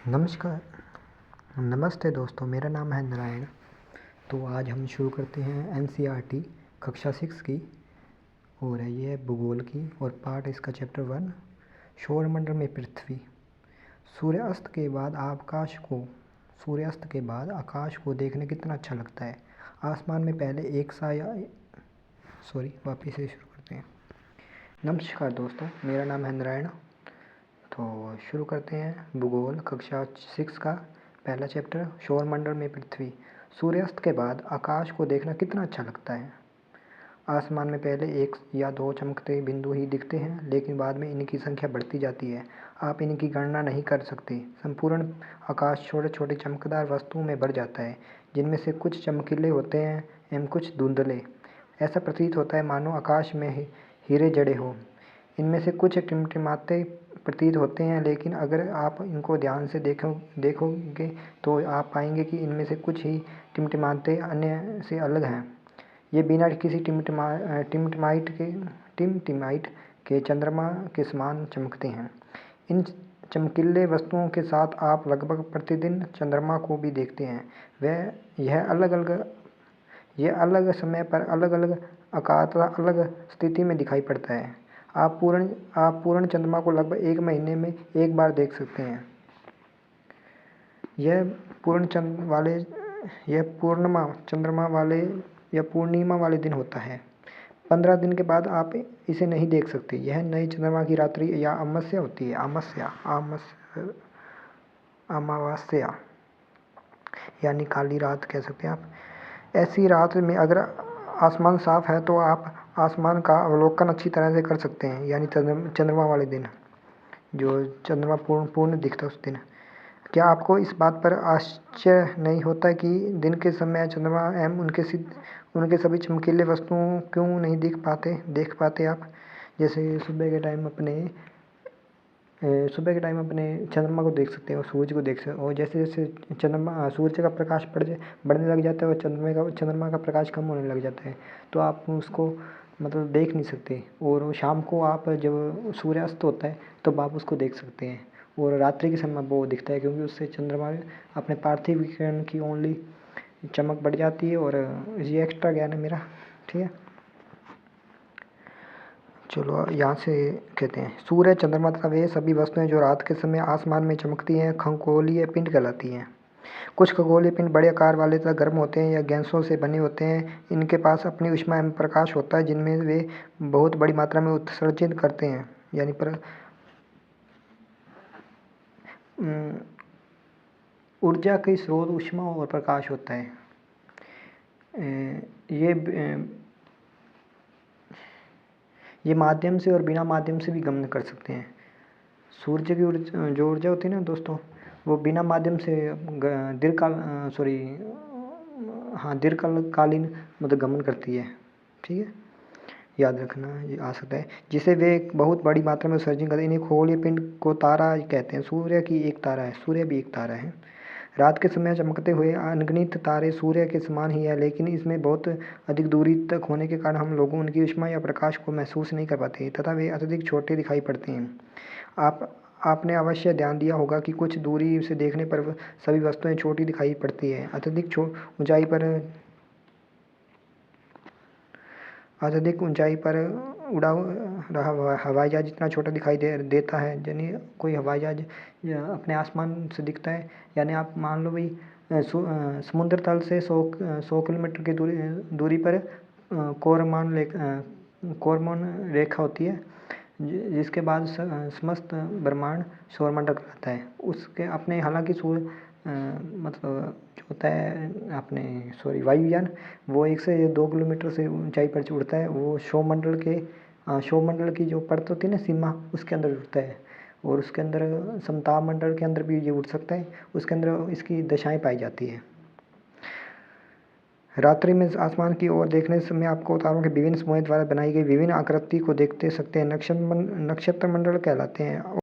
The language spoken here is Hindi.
नमस्कार, नमस्ते दोस्तों, मेरा नाम है नारायण। तो आज हम शुरू करते हैं एनसीईआरटी कक्षा 6 की। और है ये भूगोल की और पार्ट इसका चैप्टर 1 सौरमंडल में पृथ्वी। सूर्यास्त के बाद आकाश को देखने कितना अच्छा लगता है। आसमान में पहले एक सा या वापिस से शुरू करते हैं। नमस्कार दोस्तों, मेरा नाम है नारायण। तो शुरू करते हैं भूगोल कक्षा 6 का पहला चैप्टर सौरमंडल में पृथ्वी। सूर्यास्त के बाद आकाश को देखना कितना अच्छा लगता है। आसमान में पहले एक या दो चमकते बिंदु ही दिखते हैं, लेकिन बाद में इनकी संख्या बढ़ती जाती है। आप इनकी गणना नहीं कर सकते। संपूर्ण आकाश छोटे छोटे चमकदार वस्तुओं में भर जाता है, जिनमें से कुछ चमकीले होते हैं एवं कुछ धुंधले। ऐसा प्रतीत होता है मानो आकाश में हीरे जड़े हों। इनमें से कुछ टिमटिमाते प्रतीत होते हैं, लेकिन अगर आप इनको ध्यान से देखोगे तो आप पाएंगे कि इनमें से कुछ ही टिमटिमाते अन्य से अलग हैं। ये बिना किसी टिमटिमाइट के चंद्रमा के समान चमकते हैं। इन चमकीले वस्तुओं के साथ आप लगभग प्रतिदिन चंद्रमा को भी देखते हैं। यह अलग समय पर अलग अलग आकार तथा अलग स्थिति में दिखाई पड़ता है। आप पूर्ण चंद्रमा को लगभग एक महीने में एक बार देख सकते हैं। यह पूर्णिमा वाले दिन होता है। 15 दिन के बाद आप इसे नहीं देख सकते। यह नए चंद्रमा की रात्रि या अमावस्या होती है। अमावस्या यानी काली रात कह सकते हैं आप। ऐसी रात में अगर आसमान साफ है तो आप आसमान का अवलोकन अच्छी तरह से कर सकते हैं, यानी चंद्रमा वाले दिन, जो चंद्रमा पूर्ण दिखता है उस दिन। क्या आपको इस बात पर आश्चर्य नहीं होता कि दिन के समय चंद्रमा एवं उनके सभी चमकीले वस्तुओं क्यों नहीं देख पाते आप? जैसे सुबह के टाइम अपने चंद्रमा को देख सकते हैं और सूरज को देख सकते हैं, और जैसे जैसे सूरज का प्रकाश बढ़ने लग जाता है और चंद्रमा का प्रकाश कम होने लग जाता है, तो आप उसको मतलब देख नहीं सकते। और शाम को आप जब सूर्यास्त होता है तब आप उसको देख सकते हैं, और रात्रि के समय वो दिखता है, क्योंकि उससे चंद्रमा अपने पार्थिव विकिरण की ओनली चमक बढ़ जाती है। और ये एक्स्ट्रा ज्ञान है मेरा, ठीक है। चलो यहाँ से कहते हैं, सूर्य, चंद्रमा तथा वे सभी वस्तुएं जो रात के समय आसमान में चमकती हैं खगोलीय पिंड कहलाती हैं। कुछ खगोलीय पिंड बड़े आकार वाले तथा गर्म होते हैं या गैसों से बने होते हैं। इनके पास अपनी ऊष्मा एवं प्रकाश होता है, जिनमें वे बहुत बड़ी मात्रा में उत्सर्जित करते हैं, यानी ऊर्जा के स्रोत ऊष्मा और प्रकाश होता है। ये माध्यम से और बिना माध्यम से भी गमन कर सकते हैं। सूर्य की जो ऊर्जा होती है ना दोस्तों, वो बिना माध्यम से दीर्घकालीन मतलब गमन करती है, ठीक है, याद रखना ये आ सकता है, जिसे वे बहुत बड़ी मात्रा में उत्सर्जन करते हैं। इन्हें खगोलीय पिंड को तारा कहते हैं। सूर्य भी एक तारा है। रात के समय चमकते हुए अनगिनत तारे सूर्य के समान ही है, लेकिन इसमें बहुत अधिक दूरी तक होने के कारण हम लोगों उनकी ऊष्मा या प्रकाश को महसूस नहीं कर पाते तथा वे अत्यधिक छोटे दिखाई पड़ते हैं। आपने अवश्य ध्यान दिया होगा कि कुछ दूरी से देखने पर सभी वस्तुएं छोटी दिखाई पड़ती है। अत्यधिक ऊंचाई पर उड़ा रहा हवाई जहाज इतना छोटा दिखाई देता है। यानी कोई हवाई जहाज अपने आसमान से दिखता है, यानी आप मान लो भाई समुद्र तल से 100 किलोमीटर की दूरी पर कोरमान रेखा होती है, जिसके बाद समस्त ब्रह्मांड सौरमंडल कहलाता है। उसके अपने हालांकि मतलब जो होता है अपने वायुयान, वो 1 से 2 किलोमीटर से ऊंचाई पर उड़ता है। वो सौरमंडल की जो परत होती है ना, सीमा, उसके अंदर उड़ता है। और उसके अंदर समताप मंडल के अंदर भी ये उड़ सकता है। उसके अंदर इसकी दशाएं पाई जाती है। रात्रि में आसमान की ओर देखने समय आपको तारों के विभिन्न समूहों द्वारा बनाई गई विभिन्न आकृति को देख सकते हैं। नक्षत्र मंडल कहलाते हैं।